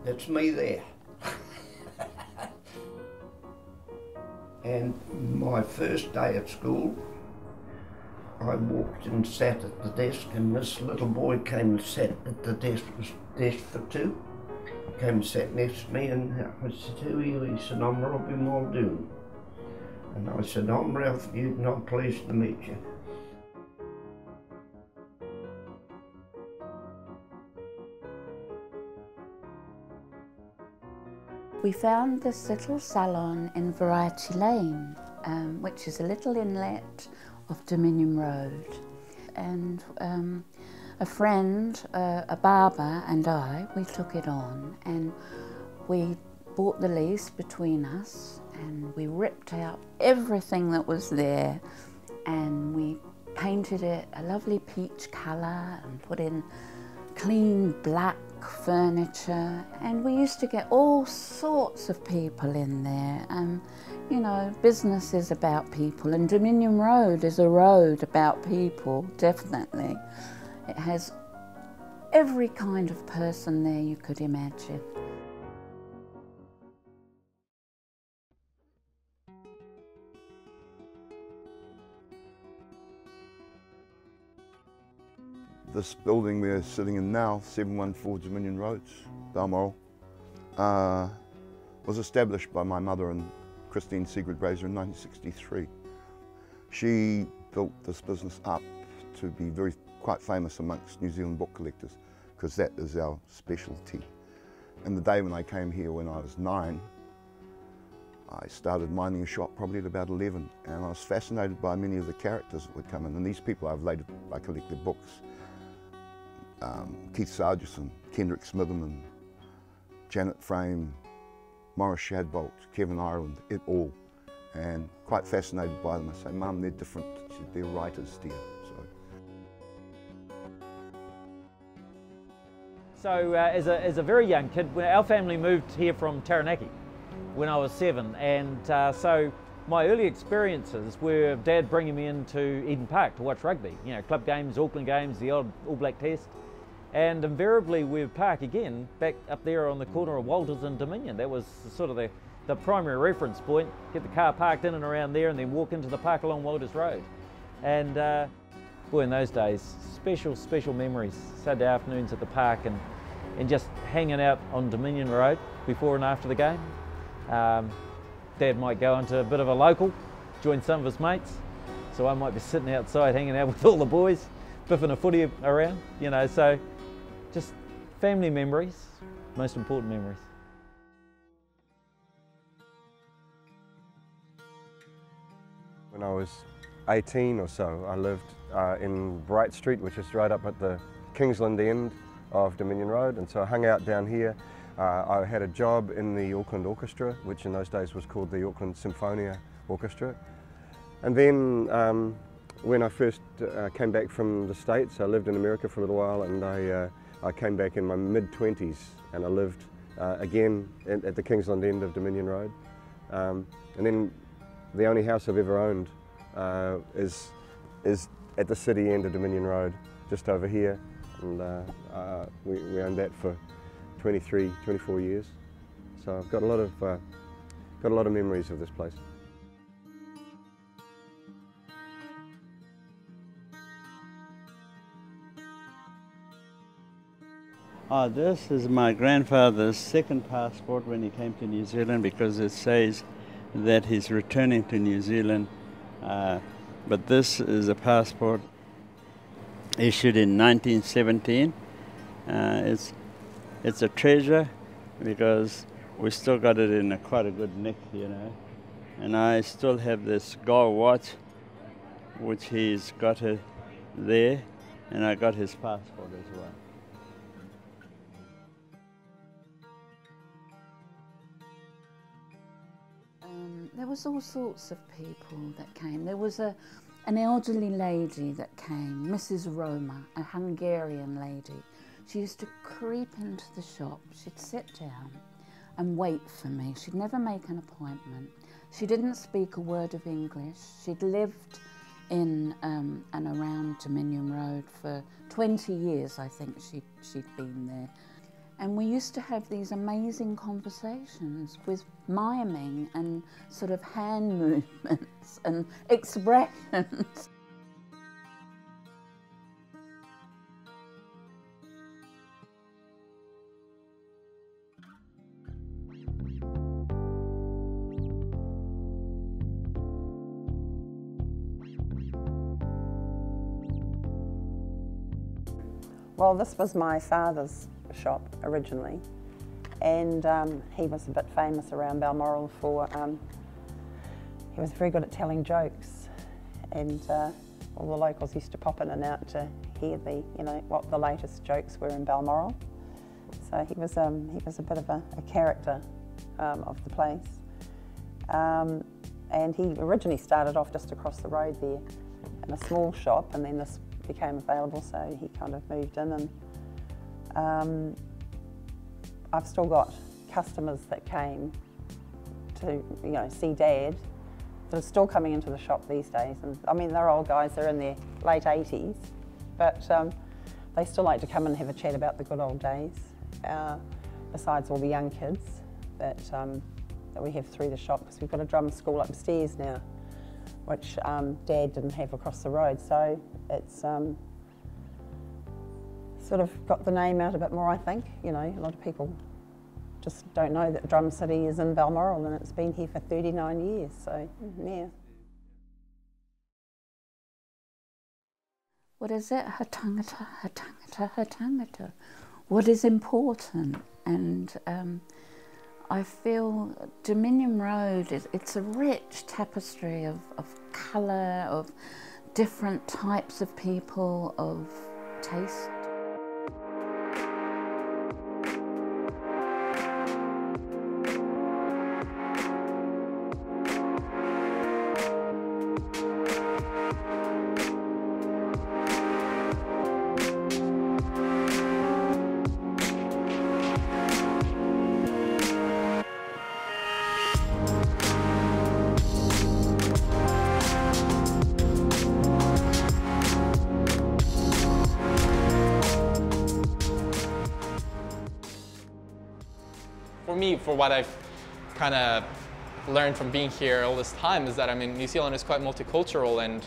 It's me there. And my first day at school, I walked and sat at the desk, and this little boy came and sat at the desk, was desk for two. Came and sat next to me, and I said, "Who are you?" He said, "I'm Robbie Muldoon." And I said, "I'm Ralph Newton, I'm pleased to meet you." We found this little salon in Variety Lane, which is a little inlet of Dominion Road. And a friend, a barber, and we took it on, and we bought the lease between us, and we ripped out everything that was there, and we painted it a lovely peach colour and put in clean black furniture, and we used to get all sorts of people in there. You know, business is about people, and Dominion Road is a road about people, definitely. It has every kind of person there you could imagine. This building we're sitting in now, 714 Dominion Roads, Balmoral, was established by my mother and Christine Sigrid Brazier in 1963. She built this business up to be quite famous amongst New Zealand book collectors, because that is our specialty. And the day when I came here when I was 9, I started minding a shop probably at about 11, and I was fascinated by many of the characters that would come in. And these people I collected books. Keith Sargison, Kendrick Smitherman, Janet Frame, Morris Shadbolt, Kevin Ireland, it all. And quite fascinated by them. I say, "Mum, they're different. They're writers, dear." So as a very young kid, our family moved here from Taranaki when I was 7, and so my early experiences were Dad bringing me into Eden Park to watch rugby, you know, club games, Auckland games, the odd All Black Test, and invariably we would park again back up there on the corner of Walters and Dominion. That was sort of the primary reference point. Get the car parked in and around there, and then walk into the park along Walters Road. And boy, in those days, special memories. Saturday afternoons at the park, and just hanging out on Dominion Road before and after the game. Dad might go into a bit of a local, join some of his mates, so I might be sitting outside hanging out with all the boys, biffing a footy around, you know, so just family memories, most important memories. When I was 18 or so, I lived in Bright Street, which is right up at the Kingsland end of Dominion Road, and so I hung out down here. I had a job in the Auckland Orchestra, which in those days was called the Auckland Symphonia Orchestra. And then when I first came back from the States, I lived in America for a little while, and I came back in my mid-20s, and I lived again at the Kingsland end of Dominion Road. And then the only house I've ever owned is at the city end of Dominion Road, just over here, and we owned that for 23, 24 years. So I've got a lot of memories of this place. This is my grandfather's second passport when he came to New Zealand, because it says that he's returning to New Zealand. But this is a passport issued in 1917. It's a treasure because we still got it in quite a good nick, you know. And I still have this gold watch, which he's got it there, and I got his passport as well. There was all sorts of people that came. There was an elderly lady that came, Mrs. Roma, a Hungarian lady. She used to creep into the shop. She'd sit down and wait for me. She'd never make an appointment. She didn't speak a word of English. She'd lived in and around Dominion Road for 20 years, I think she'd been there. And we used to have these amazing conversations with miming and sort of hand movements and expressions. Well, this was my father's shop originally, and he was a bit famous around Balmoral for, he was very good at telling jokes, and all the locals used to pop in and out to hear the, what the latest jokes were in Balmoral. So he was a bit of a character of the place. And he originally started off just across the road there in a small shop, and then this became available, so he kind of moved in, and I've still got customers that came to see Dad that are still coming into the shop these days, and I mean they're old guys, they're in their late 80s, but they still like to come and have a chat about the good old days, besides all the young kids that we have through the shop, because we've got a drum school upstairs now, which Dad didn't have across the road, so it's sort of got the name out a bit more, I think. A lot of people just don't know that Drum City is in Balmoral, and it's been here for 39 years, so yeah. What is it? Her tangata, her tangata, her tangata. What is important? And I feel Dominion Road, it's a rich tapestry of colour, of different types of people, of taste. For me, for what I've kind of learned from being here all this time is that, New Zealand is quite multicultural, and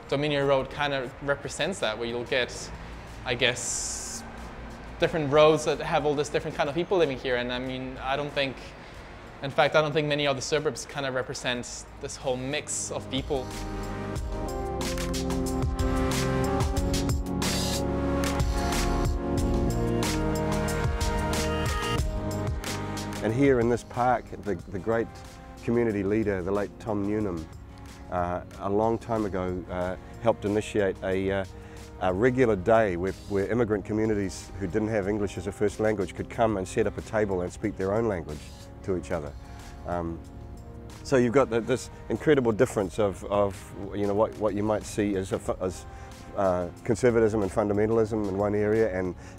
Dominion Road kind of represents that, where you'll get, I guess, different roads that have all this different kind of people living here. And I don't think many other suburbs kind of represent this whole mix of people. And here in this park, the great community leader, the late Tom Newnham, a long time ago helped initiate a regular day where immigrant communities who didn't have English as a first language could come and set up a table and speak their own language to each other. So you've got this incredible difference of what you might see as conservatism and fundamentalism in one area,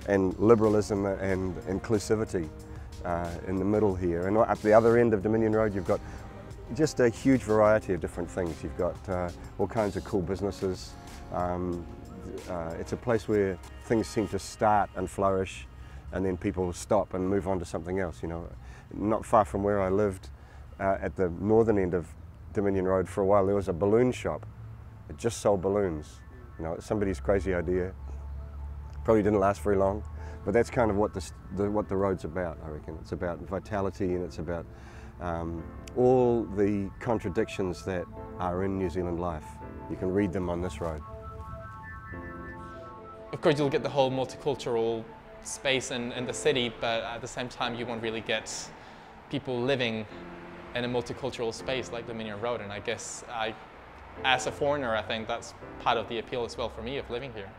and liberalism and inclusivity in the middle here. And at the other end of Dominion Road, you've got just a huge variety of different things. You've got all kinds of cool businesses. It's a place where things seem to start and flourish, and then people stop and move on to something else. Not far from where I lived, at the northern end of Dominion Road for a while, there was a balloon shop. It just sold balloons. Somebody's crazy idea. Probably didn't last very long. But that's kind of what the road's about, I reckon. It's about vitality, and it's about all the contradictions that are in New Zealand life. You can read them on this road. Of course, you'll get the whole multicultural space in the city, but at the same time, you won't really get people living in a multicultural space like Dominion Road. And I guess as a foreigner, I think that's part of the appeal as well for me of living here.